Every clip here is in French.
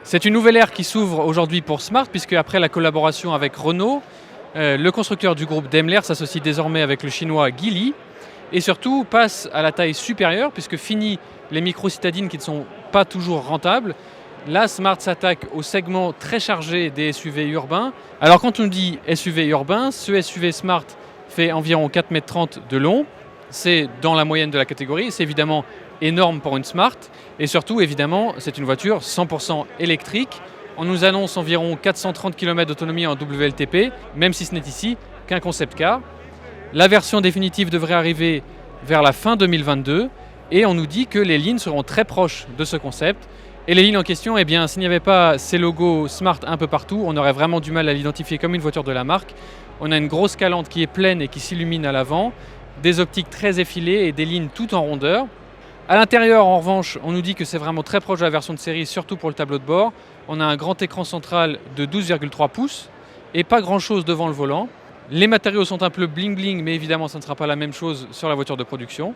C'est une nouvelle ère qui s'ouvre aujourd'hui pour Smart, puisque après la collaboration avec Renault, le constructeur du groupe Daimler s'associe désormais avec le chinois Geely et surtout passe à la taille supérieure, puisque fini les micro-citadines qui ne sont pas toujours rentables. Là, Smart s'attaque au segment très chargé des SUV urbains. Alors quand on dit SUV urbain, ce SUV Smart fait environ 4,30 m de long. C'est dans la moyenne de la catégorie, c'est évidemment énorme pour une Smart. Et surtout, évidemment, c'est une voiture 100% électrique. On nous annonce environ 430 km d'autonomie en WLTP, même si ce n'est ici qu'un concept car. La version définitive devrait arriver vers la fin 2022 et on nous dit que les lignes seront très proches de ce concept. Et les lignes en question, eh bien, s'il n'y avait pas ces logos Smart un peu partout, on aurait vraiment du mal à l'identifier comme une voiture de la marque. On a une grosse calandre qui est pleine et qui s'illumine à l'avant, des optiques très effilées et des lignes tout en rondeur. À l'intérieur, en revanche, on nous dit que c'est vraiment très proche de la version de série, surtout pour le tableau de bord. On a un grand écran central de 12,3 pouces et pas grand-chose devant le volant. Les matériaux sont un peu bling-bling, mais évidemment, ça ne sera pas la même chose sur la voiture de production.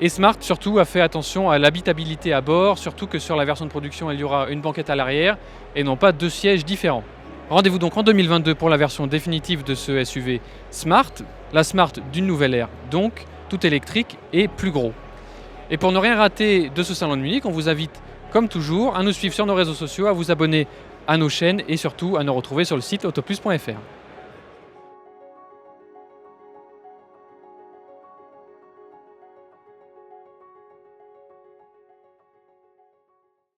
Et Smart, surtout, a fait attention à l'habitabilité à bord, surtout que sur la version de production, il y aura une banquette à l'arrière et non pas deux sièges différents. Rendez-vous donc en 2022 pour la version définitive de ce SUV Smart, la Smart d'une nouvelle ère, donc tout électrique et plus gros. Et pour ne rien rater de ce salon de Munich, on vous invite, comme toujours, à nous suivre sur nos réseaux sociaux, à vous abonner à nos chaînes et surtout à nous retrouver sur le site autoplus.fr.